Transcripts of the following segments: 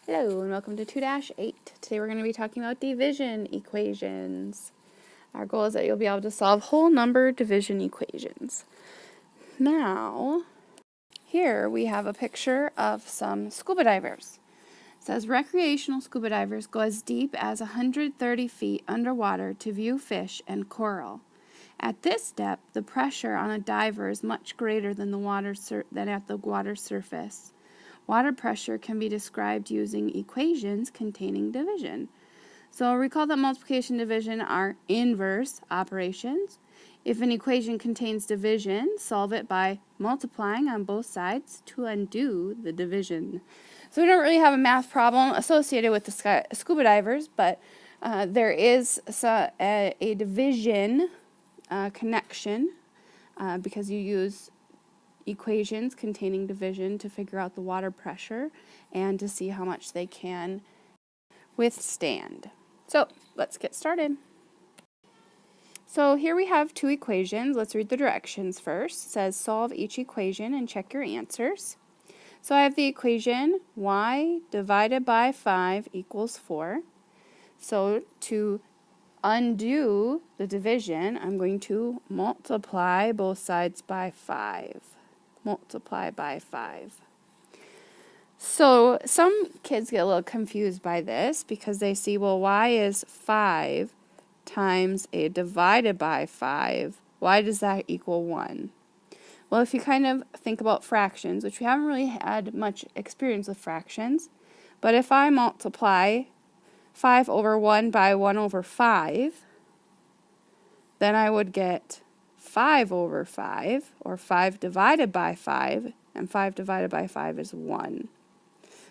Hello and welcome to 2-8. Today we're going to be talking about division equations. Our goal is that you'll be able to solve whole number division equations. Now, here we have a picture of some scuba divers. It says recreational scuba divers go as deep as 130 feet underwater to view fish and coral. At this depth, the pressure on a diver is much greater than at the water surface. Water pressure can be described using equations containing division. So recall that multiplication and division are inverse operations. If an equation contains division, solve it by multiplying on both sides to undo the division. So we don't really have a math problem associated with the scuba divers, but there is a division connection because you use equations containing division to figure out the water pressure and to see how much they can withstand. So let's get started. So here we have two equations. Let's read the directions first. It says solve each equation and check your answers. So I have the equation y divided by 5 equals 4. So to undo the division, I'm going to multiply both sides by 5. Multiply by 5. So some kids get a little confused by this because they see, well, y is 5 times a divided by 5. Why does that equal 1? Well, if you kind of think about fractions, which we haven't really had much experience with fractions, but if I multiply 5 over 1 by 1 over 5, then I would get 5 over 5, or 5 divided by 5, and 5 divided by 5 is 1.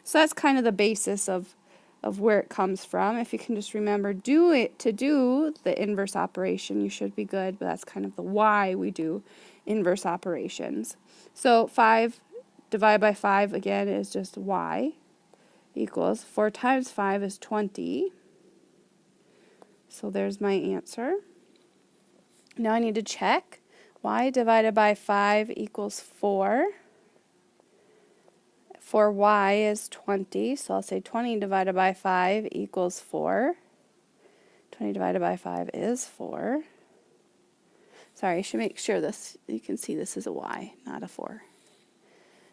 So that's kind of the basis of where it comes from. If you can just remember to do the inverse operation, you should be good, but that's kind of the why we do inverse operations. So 5 divided by 5, again, is just y equals 4 times 5 is 20. So there's my answer. Now I need to check. Y divided by 5 equals 4. For y is 20, so I'll say 20 divided by 5 equals 4. 20 divided by 5 is 4. Sorry, I should make sure you can see this is a y, not a 4.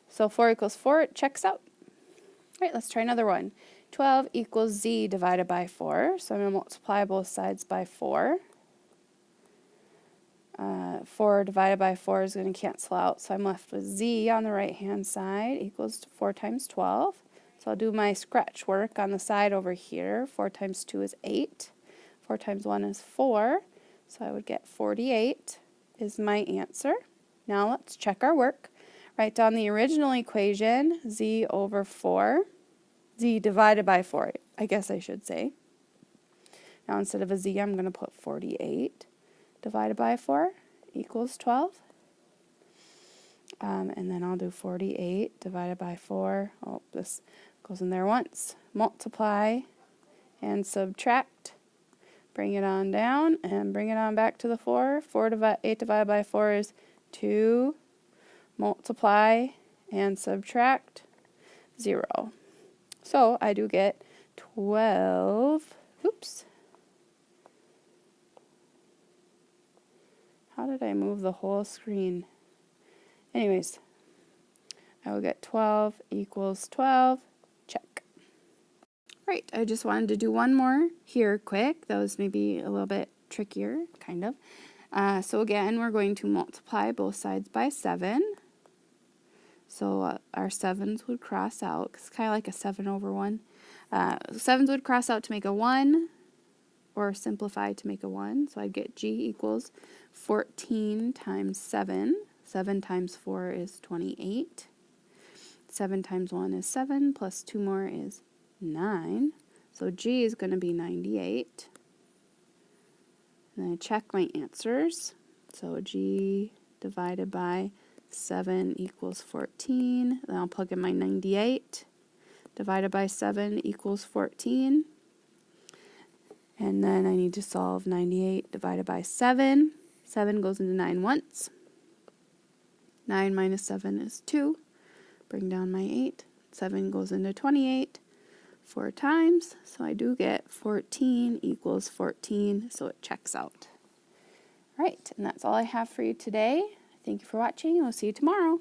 So 4 equals 4, it checks out. All right, let's try another one. 12 equals z divided by 4, so I'm going to multiply both sides by 4. 4 divided by 4 is going to cancel out, so I'm left with z on the right-hand side equals 4 times 12. So I'll do my scratch work on the side over here. 4 times 2 is 8. 4 times 1 is 4. So I would get 48 is my answer. Now let's check our work. Write down the original equation, z over 4. Z divided by 4, I guess I should say. Now instead of a z, I'm going to put 48. Divided by 4 equals 12. And then I'll do 48 divided by 4. Oh, this goes in there once. Multiply and subtract. Bring it on down and bring it on back to the 4. 8 divided by 4 is 2. Multiply and subtract 0. So I do get 12. Oops. How did I move the whole screen? Anyways, I will get 12 equals 12. Check. Right, I just wanted to do one more here quick. That was maybe a little bit trickier, kind of. So again, we're going to multiply both sides by 7. So our 7s would cross out. It's kind of like a 7 over 1. 7s would cross out to make a 1. Or simplify to make a 1. So I'd get g equals 14 times 7. 7 times 4 is 28. 7 times 1 is 7, plus 2 more is 9. So g is going to be 98. And then I check my answers. So g divided by 7 equals 14. Then I'll plug in my 98. Divided by 7 equals 14. And then I need to solve 98 divided by 7. 7 goes into 9 once. 9 minus 7 is 2. Bring down my 8. 7 goes into 28. 4 times, so I do get 14 equals 14, so it checks out. All right, and that's all I have for you today. Thank you for watching, and we'll see you tomorrow.